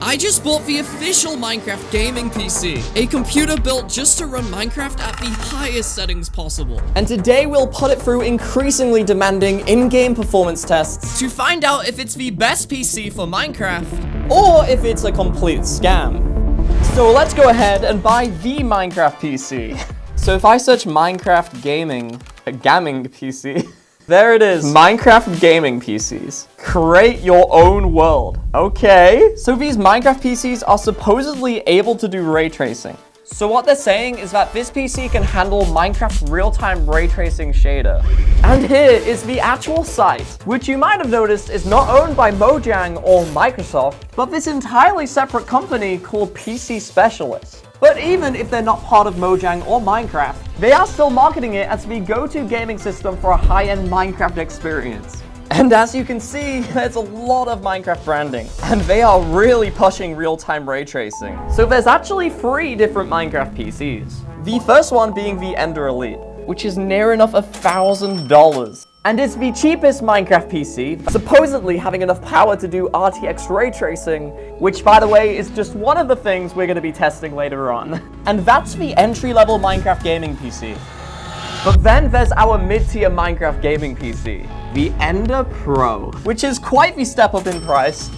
I just bought the official Minecraft gaming PC, a computer built just to run Minecraft at the highest settings possible. And today we'll put it through increasingly demanding in-game performance tests to find out if it's the best PC for Minecraft, or if it's a complete scam. So let's go ahead and buy the Minecraft PC. So if I search Minecraft gaming PC, there it is, Minecraft gaming PCs. Create your own world. Okay, so these Minecraft PCs are supposedly able to do ray tracing. So what they're saying is that this PC can handle Minecraft's real-time ray tracing shader. And here is the actual site, which you might have noticed is not owned by Mojang or Microsoft, but this entirely separate company called PC Specialist. But even if they're not part of Mojang or Minecraft, they are still marketing it as the go-to gaming system for a high-end Minecraft experience. And as you can see, there's a lot of Minecraft branding, and they are really pushing real-time ray tracing. So there's actually 3 different Minecraft PCs. The first one being the Ender Elite, which is near enough $1,000. And it's the cheapest Minecraft PC, supposedly having enough power to do RTX ray tracing, which by the way is just one of the things we're going to be testing later on. And that's the entry-level Minecraft gaming PC. But then there's our mid-tier Minecraft gaming PC, the Ender Pro, which is quite the step up in price.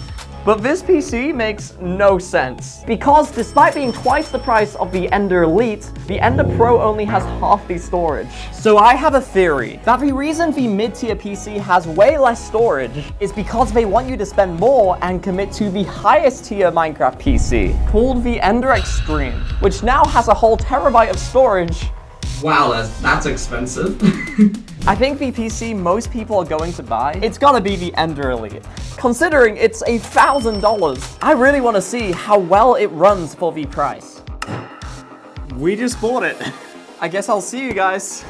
But this PC makes no sense, because despite being twice the price of the Ender Elite, the Ender Pro only has half the storage. So I have a theory that the reason the mid-tier PC has way less storage is because they want you to spend more and commit to the highest tier Minecraft PC, called the Ender Extreme, which now has a whole terabyte of storage. Wow, that's expensive. I think the PC most people are going to buy, it's gotta be the Ender Elite. Considering it's $1,000, I really want to see how well it runs for the price. We just bought it. I guess I'll see you guys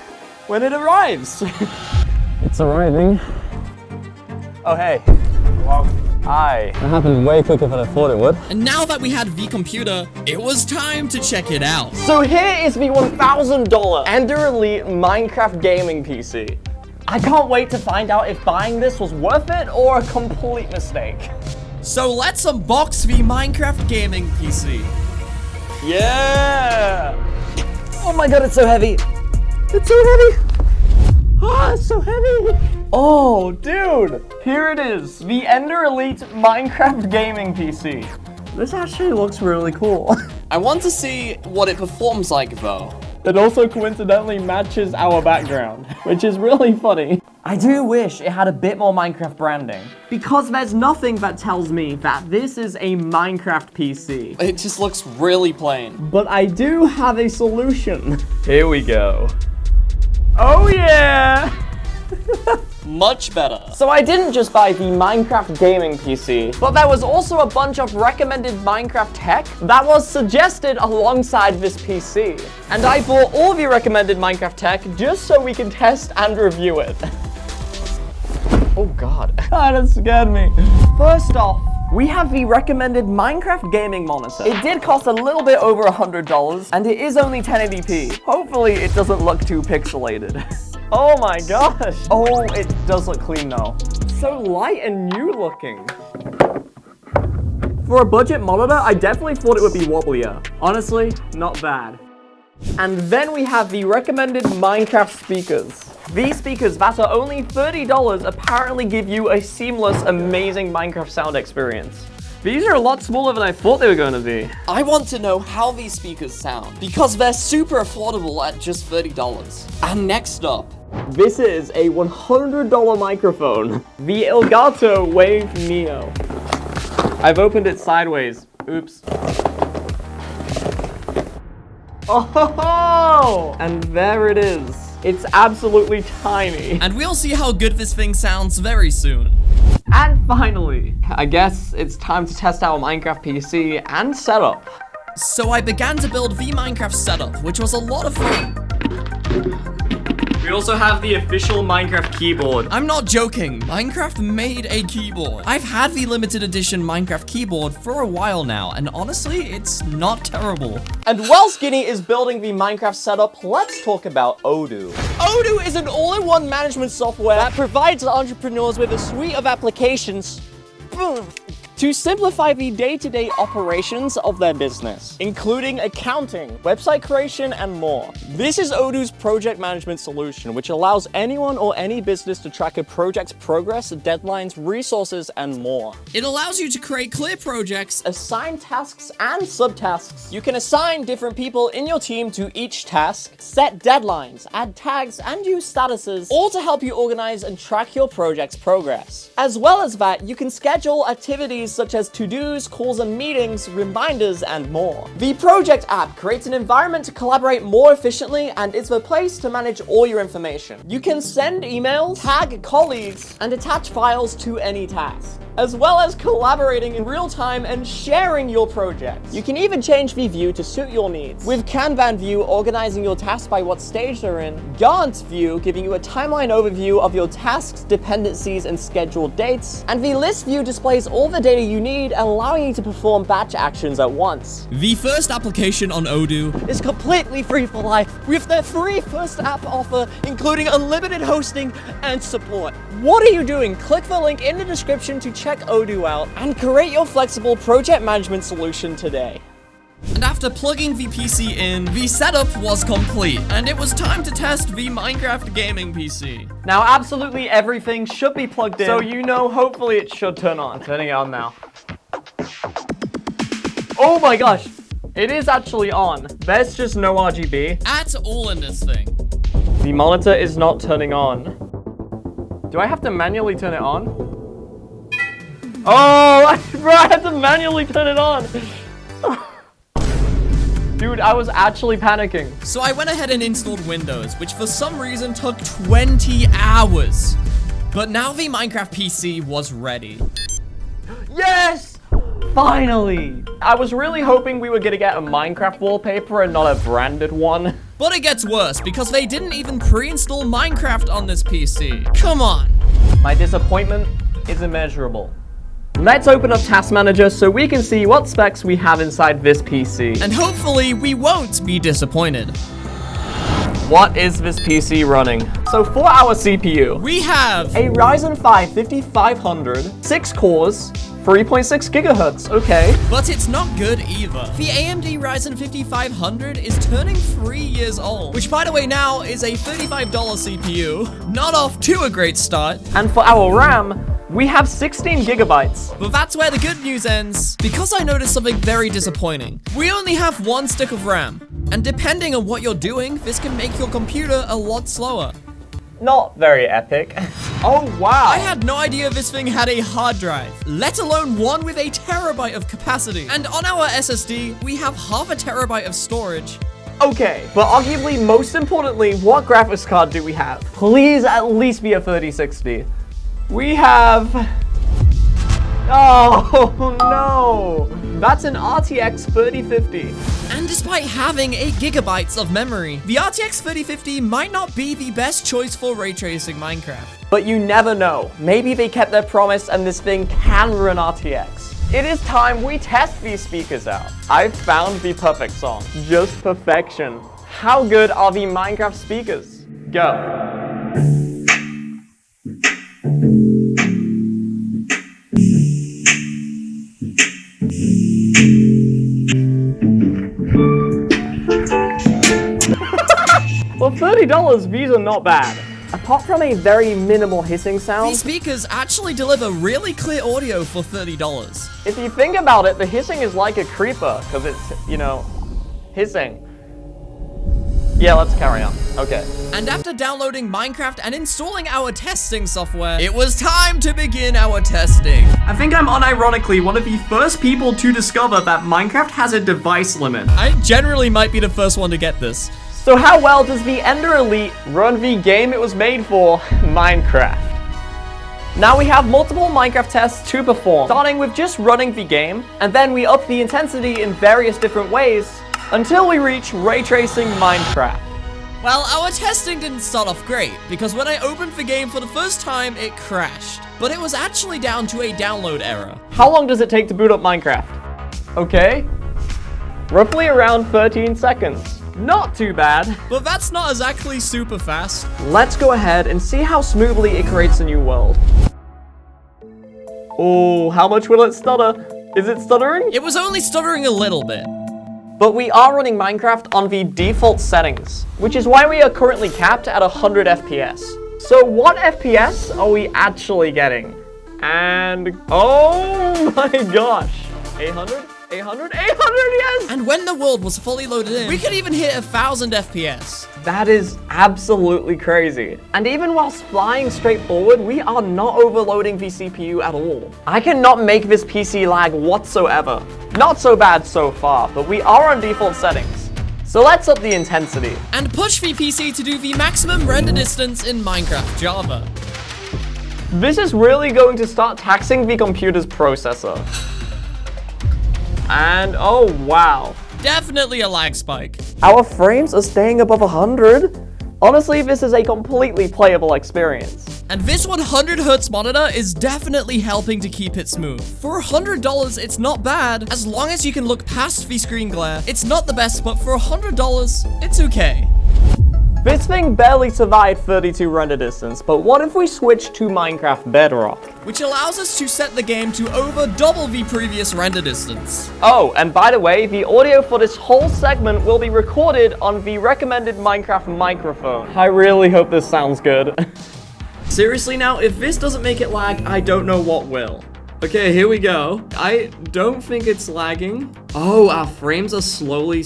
when it arrives. It's arriving. Oh, hey. Wow. Hi. That happened way quicker than I thought it would. And now that we had the computer, it was time to check it out. So here is the $1,000 Ender Elite Minecraft gaming PC. I can't wait to find out if buying this was worth it or a complete mistake. So let's unbox the Minecraft gaming PC. Yeah! Oh my god, it's so heavy. It's so heavy. Ah, it's so heavy. Oh, dude. Here it is, the Ender Elite Minecraft gaming PC. This actually looks really cool. I want to see what it performs like though. It also coincidentally matches our background, which is really funny. I do wish it had a bit more Minecraft branding, because there's nothing that tells me that this is a Minecraft PC. It just looks really plain. But I do have a solution. Here we go. Oh yeah! Much better. So I didn't just buy the Minecraft gaming PC, but there was also a bunch of recommended Minecraft tech that was suggested alongside this PC. And I bought all the recommended Minecraft tech just so we can test and review it. Oh god. That scared me. First off, we have the recommended Minecraft gaming monitor. It did cost a little bit over $100, and it is only 1080p. Hopefully it doesn't look too pixelated. Oh my gosh. Oh, it does look clean though. So light and new looking. For a budget monitor, I definitely thought it would be wobblier. Honestly, not bad. And then we have the recommended Minecraft speakers. These speakers that are only $30 apparently give you a seamless, amazing Minecraft sound experience. These are a lot smaller than I thought they were going to be. I want to know how these speakers sound, because they're super affordable at just $30. And next up, this is a $100 microphone, the Elgato Wave Neo. I've opened it sideways. Oops. Oh, and there it is. It's absolutely tiny. And we'll see how good this thing sounds very soon. And finally, I guess it's time to test our Minecraft PC and setup. So I began to build the Minecraft setup, which was a lot of fun. We also have the official Minecraft keyboard. I'm not joking, Minecraft made a keyboard. I've had the limited edition Minecraft keyboard for a while now, and honestly, it's not terrible. And while Guiny is building the Minecraft setup, let's talk about Odoo. Odoo is an all-in-one management software that provides entrepreneurs with a suite of applications to simplify the day-to-day operations of their business, including accounting, website creation, and more. This is Odoo's project management solution, which allows anyone or any business to track a project's progress, deadlines, resources, and more. It allows you to create clear projects, Assign tasks and subtasks. You can assign different people in your team to each task, set deadlines, add tags, and use statuses, all to help you organize and track your project's progress. As well as that, you can schedule activities such as to-dos, calls and meetings, reminders, and more. The project app creates an environment to collaborate more efficiently and is the place to manage all your information. You can send emails, tag colleagues, and attach files to any task, as well as collaborating in real time and sharing your projects. You can even change the view to suit your needs, with Kanban view organizing your tasks by what stage they're in, Gantt view giving you a timeline overview of your tasks, dependencies, and scheduled dates, and the list view displays all the data you need, allowing you to perform batch actions at once. the first application on Odoo. Is completely free for life with their free first app offer, including unlimited hosting and support. What are you doing? Click the link in the description to check Odoo out and create your flexible project management solution today. And after plugging the PC in, the setup was complete, and it was time to test the Minecraft gaming PC. Now, absolutely everything should be plugged in, so you know, hopefully it should turn on. Turning it on now. Oh my gosh, it is actually on. There's just no RGB at all in this thing. The monitor is not turning on. Do I have to manually turn it on? Oh, bro, I had to manually turn it on. Dude, I was actually panicking. So I went ahead and installed Windows, which for some reason took 20 hours. But now the Minecraft PC was ready. Yes! Finally! I was really hoping we were gonna get a Minecraft wallpaper and not a branded one. But it gets worse, because they didn't even pre-install Minecraft on this PC. Come on! My disappointment is immeasurable. Let's open up Task Manager so we can see what specs we have inside this PC. And hopefully we won't be disappointed. What is this PC running? So for our CPU, We have a Ryzen 5 5500, 6 cores, 3.6 gigahertz, okay. But it's not good either. The AMD Ryzen 5500 is turning 3 years old, which by the way now is a $35 CPU, not off to a great start. And for our RAM, we have 16 gigabytes. But that's where the good news ends, because I noticed something very disappointing. We only have 1 stick of RAM, and depending on what you're doing, this can make your computer a lot slower. Not very epic. Oh wow. I had no idea this thing had a hard drive, let alone one with a terabyte of capacity. And on our SSD, we have half a terabyte of storage. Okay, but arguably most importantly, what graphics card do we have? Please at least be a 3060. We have... Oh no! That's an RTX 3050. And despite having 8 gigabytes of memory, the RTX 3050 might not be the best choice for ray tracing Minecraft. But you never know. Maybe they kept their promise and this thing can run RTX. It is time we test these speakers out. I've found the perfect song. Just perfection. How good are the Minecraft speakers? Go. For $30, these are not bad. Apart from a very minimal hissing sound, These speakers actually deliver really clear audio for $30. if you think about it, the hissing is like a creeper, because it's, you know, hissing. Yeah, let's carry on. Okay. And after downloading Minecraft and installing our testing software, it was time to begin our testing. I think I'm unironically one of the first people to discover that Minecraft has a device limit. I generally might be the first one to get this. So how well does the Ender Elite run the game it was made for, Minecraft? Now we have multiple Minecraft tests to perform, starting with just running the game, and then we up the intensity in various different ways until we reach ray tracing Minecraft. Well, our testing didn't start off great, because when I opened the game for the first time, it crashed. But it was actually down to a download error. How long does it take to boot up Minecraft? Okay. Roughly around 13 seconds. Not too bad. But that's not exactly super fast. Let's go ahead and see how smoothly it creates a new world. Oh, how much will it stutter? Is it stuttering? It was only stuttering a little bit. But we are running Minecraft on the default settings, which is why we are currently capped at 100 FPS. So what FPS are we actually getting? And, oh my gosh, 800, 800, 800, yes! And when the world was fully loaded in, we could even hit 1000 FPS. That is absolutely crazy. And even whilst flying straight forward, we are not overloading the CPU at all. I cannot make this PC lag whatsoever. Not so bad so far, but we are on default settings. So let's up the intensity. And push the PC to do the maximum render distance in Minecraft Java. This is really going to start taxing the computer's processor. And oh wow. Definitely a lag spike. Our frames are staying above 100. Honestly, this is a completely playable experience. And this 100Hz monitor is definitely helping to keep it smooth. For $100, it's not bad, as long as you can look past the screen glare. It's not the best, but for $100, it's okay. This thing barely survived 32 render distance, but what if we switch to Minecraft Bedrock? Which allows us to set the game to over double the previous render distance. Oh, and by the way, the audio for this whole segment will be recorded on the recommended Minecraft microphone. I really hope this sounds good. Seriously now, if this doesn't make it lag, I don't know what will. Okay, here we go. I don't think it's lagging. Oh, our frames are slowly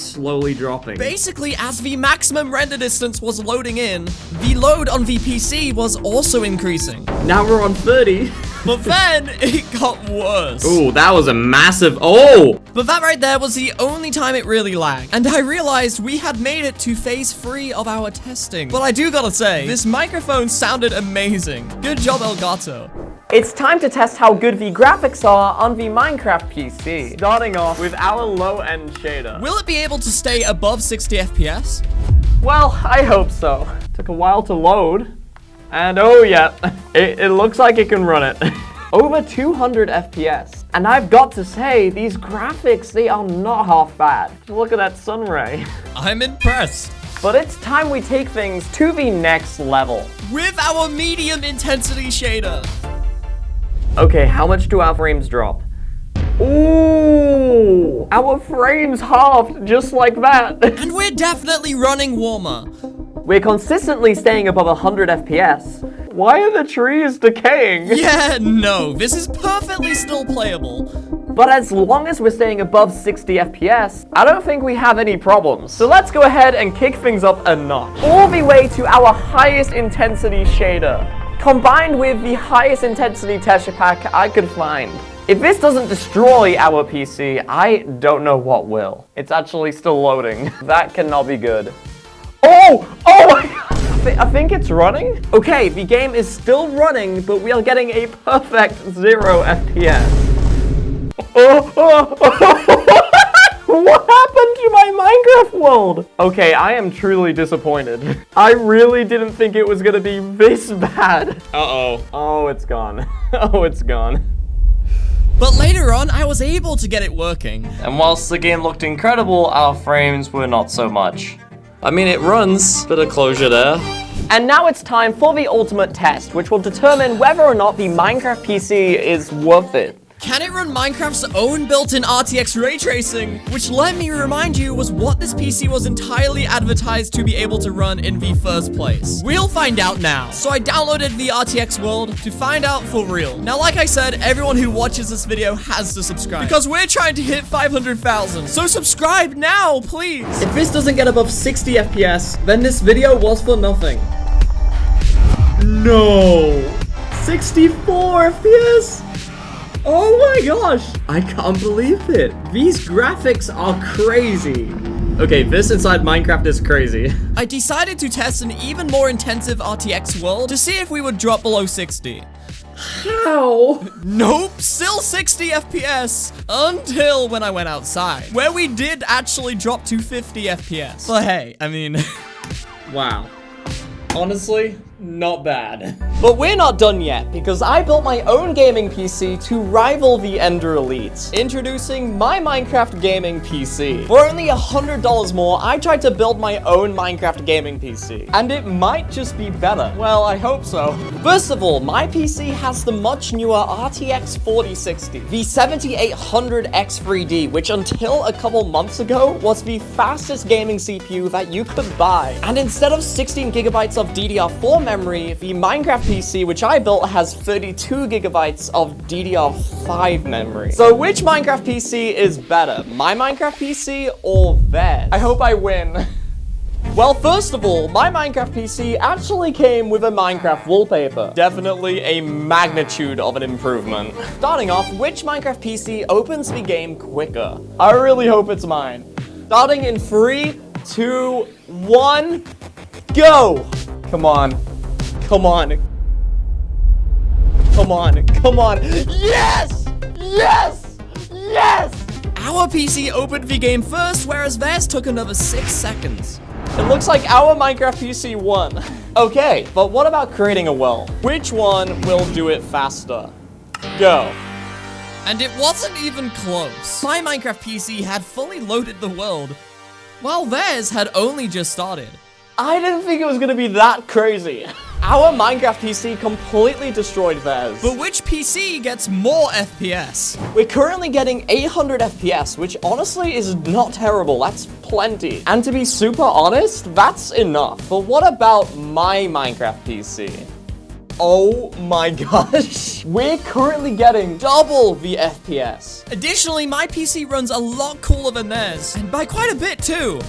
dropping. Basically, as the maximum render distance was loading in, the load on the PC was also increasing. Now we're on 30. But then, it got worse. Oh, that was a massive, oh! But that right there was the only time it really lagged. And I realized we had made it to phase 3 of our testing. But I do gotta say, this microphone sounded amazing. Good job, Elgato. It's time to test how good the graphics are on the Minecraft PC. Starting off with our low-end shader. Will it be able to stay above 60 FPS? Well, I hope so. Took a while to load. And oh yeah, it looks like it can run it. Over 200 FPS. And I've got to say, these graphics, they are not half bad. Look at that sun ray. I'm impressed. But it's time we take things to the next level. With our medium intensity shader. Okay, how much do our frames drop? Ooh, our frames halved just like that. And we're definitely running warmer. We're consistently staying above 100 FPS. Why are the trees decaying? Yeah, no, this is perfectly still playable. But as long as we're staying above 60 FPS, I don't think we have any problems. So let's go ahead and kick things up a notch. All the way to our highest intensity shader, combined with the highest intensity texture pack I could find. If this doesn't destroy our PC, I don't know what will. It's actually still loading. That cannot be good. Oh my god! I think it's running. Okay, the game is still running, but we are getting a perfect 0 FPS. What happened to my Minecraft world? Okay, I am truly disappointed. I really didn't think it was gonna be this bad. Uh-oh. Oh, it's gone. Oh, it's gone. But later on, I was able to get it working. And whilst the game looked incredible, our frames were not so much. I mean, it runs. Bit of closure there. And now it's time for the ultimate test, which will determine whether or not the Minecraft PC is worth it. Can it run Minecraft's own built-in RTX ray tracing? Which, let me remind you, was what this PC was entirely advertised to be able to run in the first place. We'll find out now. So I downloaded the RTX world to find out for real. Now, like I said, everyone who watches this video has to subscribe, because we're trying to hit 500,000. So subscribe now, please. If this doesn't get above 60 FPS, then this video was for nothing. No! 64 FPS? Oh my gosh! I can't believe it. These graphics are crazy. Okay, this inside Minecraft is crazy. I decided to test an even more intensive RTX world to see if we would drop below 60. How? Nope, still 60 FPS until when I went outside, where we did actually drop to 50 FPS. But hey, I mean... Wow. Honestly, Not bad. But we're not done yet, because I built my own gaming PC to rival the Ender Elite. Introducing my Minecraft gaming PC. For only $100 more, I tried to build my own Minecraft gaming PC. And it might just be better. Well, I hope so. First of all, my PC has the much newer RTX 4060, the 7800X3D, which until a couple months ago was the fastest gaming CPU that you could buy. And instead of 16 gigabytes of DDR4 memory, the Minecraft PC which I built has 32 gigabytes of DDR5 memory. So which Minecraft PC is better? My Minecraft PC or theirs? I hope I win. Well, first of all, my Minecraft PC actually came with a Minecraft wallpaper. Definitely a magnitude of an improvement. Starting off, which Minecraft PC opens the game quicker? I really hope it's mine. Starting in 3, 2, 1, go! Come on. Come on. Come on. Come on. Yes! Yes! Yes! Our PC opened the game first, whereas theirs took another 6 seconds. It looks like our Minecraft PC won. Okay, but what about creating a world? Which one will do it faster? Go. And it wasn't even close. My Minecraft PC had fully loaded the world, while theirs had only just started. I didn't think it was gonna be that crazy. Our Minecraft PC completely destroyed theirs. But which PC gets more FPS? We're currently getting 800 FPS, which honestly is not terrible. That's plenty. And to be super honest, that's enough. But what about my Minecraft PC? Oh my gosh. We're currently getting double the FPS. Additionally, my PC runs a lot cooler than theirs, and by quite a bit too.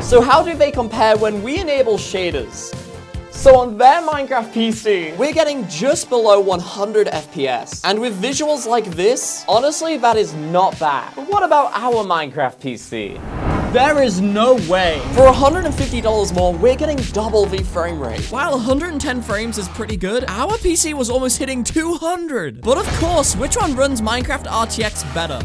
So how do they compare when we enable shaders? So on their Minecraft PC, we're getting just below 100 FPS. And with visuals like this, honestly, that is not bad. But what about our Minecraft PC? There is no way. For $150 more, we're getting double the frame rate. While 110 frames is pretty good, our PC was almost hitting 200. But of course, which one runs Minecraft RTX better?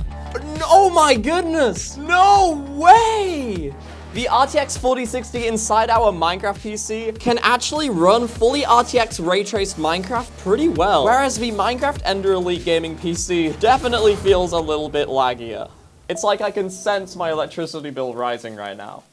Oh my goodness! No way! The RTX 4060 inside our Minecraft PC can actually run fully RTX ray-traced Minecraft pretty well, whereas the Minecraft Ender Elite gaming PC definitely feels a little bit laggier. It's like I can sense my electricity bill rising right now.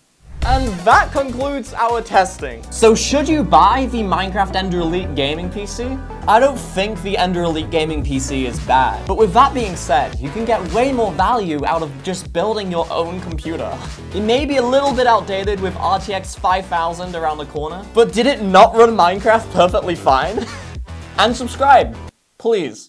And that concludes our testing. So should you buy the Minecraft Ender Elite gaming PC? I don't think the Ender Elite gaming PC is bad. But with that being said, you can get way more value out of just building your own computer. It may be a little bit outdated with RTX 5000 around the corner, but did it not run Minecraft perfectly fine? And subscribe, please.